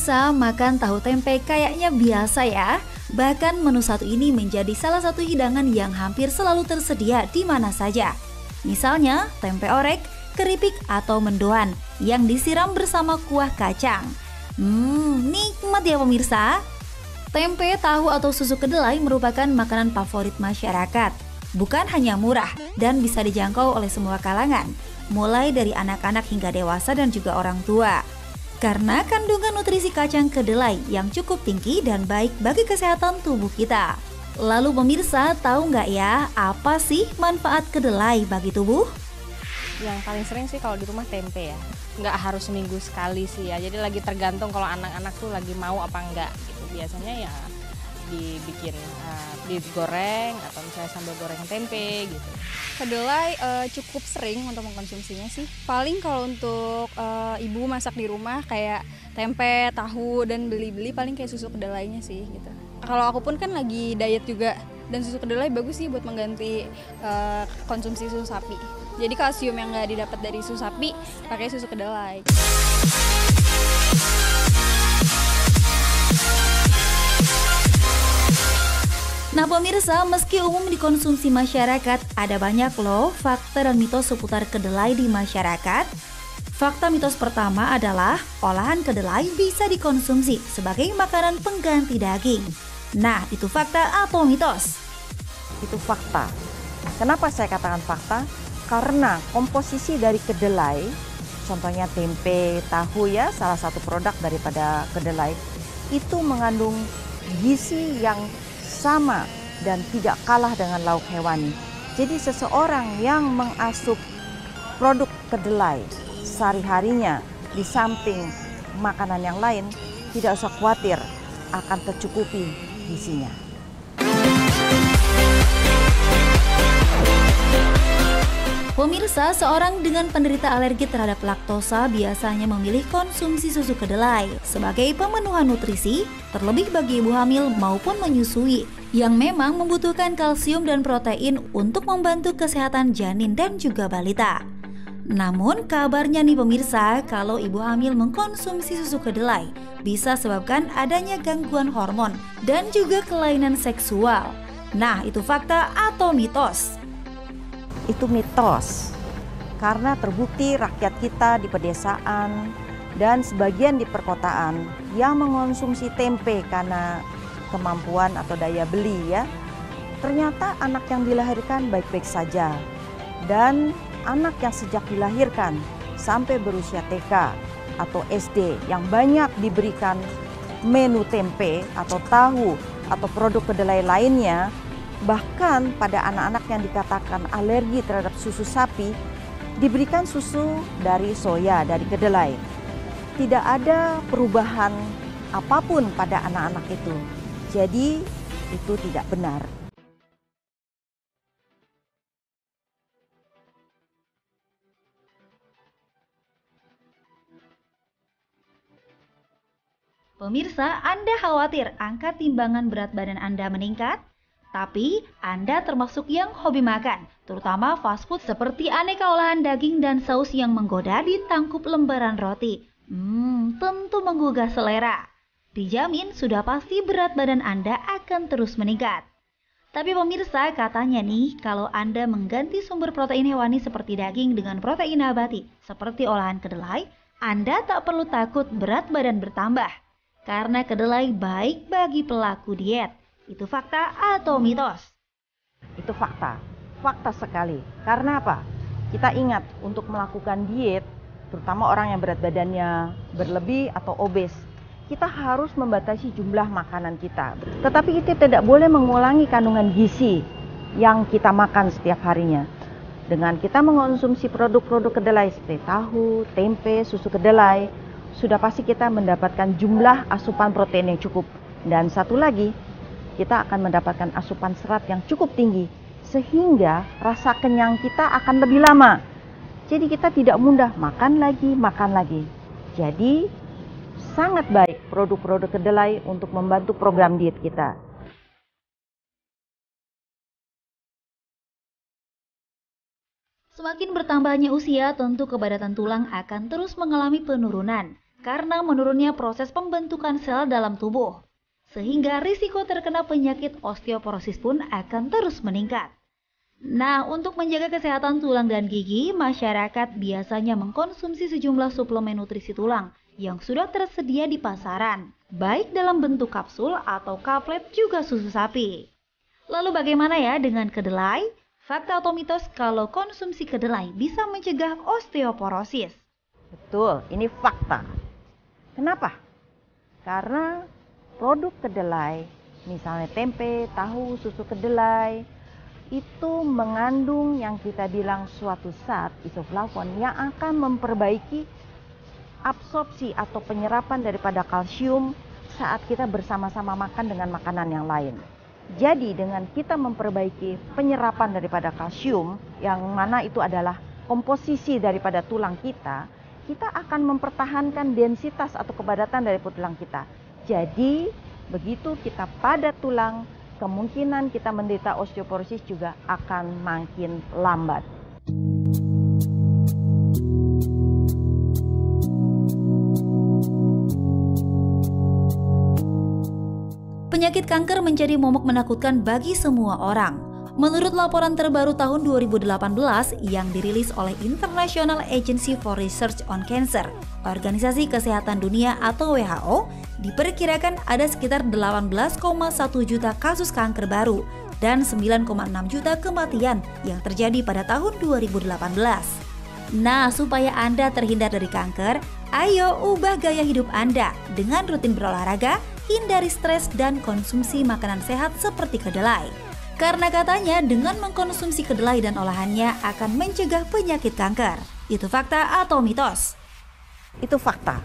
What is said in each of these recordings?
pemirsa, makan tahu tempe kayaknya biasa ya. Bahkan menu satu ini menjadi salah satu hidangan yang hampir selalu tersedia di mana saja. Misalnya tempe orek, keripik atau mendoan yang disiram bersama kuah kacang. Nikmat ya pemirsa. Tempe, tahu atau susu kedelai merupakan makanan favorit masyarakat. Bukan hanya murah dan bisa dijangkau oleh semua kalangan, mulai dari anak-anak hingga dewasa dan juga orang tua. Karena kandungan nutrisi kacang kedelai yang cukup tinggi dan baik bagi kesehatan tubuh kita. Lalu pemirsa, tahu nggak ya apa sih manfaat kedelai bagi tubuh? Yang paling sering sih kalau di rumah tempe ya. Nggak harus seminggu sekali sih ya. Jadi lagi tergantung kalau anak-anak tuh lagi mau apa enggak gitu. Biasanya ya dibikin digoreng atau misalnya sambal goreng tempe gitu. Kedelai cukup sering untuk mengkonsumsinya sih. Paling kalau untuk ibu masak di rumah kayak tempe, tahu dan beli-beli paling kayak susu kedelainya sih gitu. Kalau aku pun kan lagi diet juga dan susu kedelai bagus sih buat mengganti konsumsi susu sapi. Jadi kalsium yang nggak didapat dari susu sapi pakai susu kedelai. Nah pemirsa, meski umum dikonsumsi masyarakat, ada banyak loh fakta dan mitos seputar kedelai di masyarakat. Fakta mitos pertama adalah olahan kedelai bisa dikonsumsi sebagai makanan pengganti daging. Nah, itu fakta atau mitos? Itu fakta. Kenapa saya katakan fakta? Karena komposisi dari kedelai, contohnya tempe, tahu ya, salah satu produk daripada kedelai, itu mengandung gizi yang sama dan tidak kalah dengan lauk hewani. Jadi seseorang yang mengasup produk kedelai sehari-harinya di samping makanan yang lain, tidak usah khawatir akan tercukupi gizinya. Pemirsa, seorang dengan penderita alergi terhadap laktosa biasanya memilih konsumsi susu kedelai sebagai pemenuhan nutrisi, terlebih bagi ibu hamil maupun menyusui, yang memang membutuhkan kalsium dan protein untuk membantu kesehatan janin dan juga balita. Namun kabarnya nih pemirsa, kalau ibu hamil mengkonsumsi susu kedelai bisa sebabkan adanya gangguan hormon dan juga kelainan seksual. Nah, itu fakta atau mitos? Itu mitos, karena terbukti rakyat kita di pedesaan dan sebagian di perkotaan yang mengonsumsi tempe karena kemampuan atau daya beli ya, ternyata anak yang dilahirkan baik-baik saja, dan anak yang sejak dilahirkan sampai berusia TK atau SD yang banyak diberikan menu tempe atau tahu atau produk kedelai lainnya. Bahkan pada anak-anak yang dikatakan alergi terhadap susu sapi, diberikan susu dari soya, dari kedelai. Tidak ada perubahan apapun pada anak-anak itu. Jadi itu tidak benar. Pemirsa, Anda khawatir angka timbangan berat badan Anda meningkat? Tapi Anda termasuk yang hobi makan, terutama fast food seperti aneka olahan daging dan saus yang menggoda di tangkup lembaran roti. Tentu menggugah selera. Dijamin sudah pasti berat badan Anda akan terus meningkat. Tapi pemirsa, katanya nih, kalau Anda mengganti sumber protein hewani seperti daging dengan protein nabati seperti olahan kedelai, Anda tak perlu takut berat badan bertambah. Karena kedelai baik bagi pelaku diet. Itu fakta atau mitos? Itu fakta, fakta sekali. Karena apa? Kita ingat untuk melakukan diet, terutama orang yang berat badannya berlebih atau obes, kita harus membatasi jumlah makanan kita. Tetapi kita tidak boleh mengulangi kandungan gizi yang kita makan setiap harinya. Dengan kita mengonsumsi produk-produk kedelai seperti tahu, tempe, susu kedelai, sudah pasti kita mendapatkan jumlah asupan protein yang cukup. Dan satu lagi, kita akan mendapatkan asupan serat yang cukup tinggi, sehingga rasa kenyang kita akan lebih lama. Jadi kita tidak mudah makan lagi. Jadi sangat baik produk-produk kedelai untuk membantu program diet kita. Semakin bertambahnya usia, tentu kepadatan tulang akan terus mengalami penurunan. karena menurunnya proses pembentukan sel dalam tubuh, sehingga risiko terkena penyakit osteoporosis pun akan terus meningkat. Nah, untuk menjaga kesehatan tulang dan gigi, masyarakat biasanya mengkonsumsi sejumlah suplemen nutrisi tulang yang sudah tersedia di pasaran, baik dalam bentuk kapsul atau kaplet juga susu sapi. Lalu bagaimana ya dengan kedelai? Fakta atau mitos kalau konsumsi kedelai bisa mencegah osteoporosis? Betul, ini fakta. Kenapa? Karena produk kedelai, misalnya tempe, tahu, susu kedelai, itu mengandung yang kita bilang suatu zat isoflavon yang akan memperbaiki absorpsi atau penyerapan daripada kalsium saat kita bersama-sama makan dengan makanan yang lain. Jadi dengan kita memperbaiki penyerapan daripada kalsium, yang mana itu adalah komposisi daripada tulang kita, kita akan mempertahankan densitas atau kepadatan dari tulang kita. Jadi begitu kita padat tulang, kemungkinan kita menderita osteoporosis juga akan makin lambat. Penyakit kanker menjadi momok menakutkan bagi semua orang. Menurut laporan terbaru tahun 2018 yang dirilis oleh International Agency for Research on Cancer, Organisasi Kesehatan Dunia atau WHO, diperkirakan ada sekitar 18,1 juta kasus kanker baru dan 9,6 juta kematian yang terjadi pada tahun 2018. Nah, supaya Anda terhindar dari kanker, ayo ubah gaya hidup Anda dengan rutin berolahraga, hindari stres dan konsumsi makanan sehat seperti kedelai. Karena katanya dengan mengkonsumsi kedelai dan olahannya akan mencegah penyakit kanker. Itu fakta atau mitos? Itu fakta.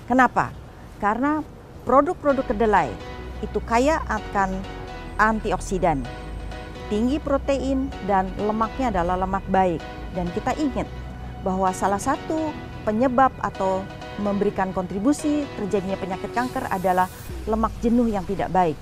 Kenapa? Karena produk-produk kedelai itu kaya akan antioksidan, tinggi protein, dan lemaknya adalah lemak baik. Dan kita ingat bahwa salah satu penyebab atau memberikan kontribusi terjadinya penyakit kanker adalah lemak jenuh yang tidak baik.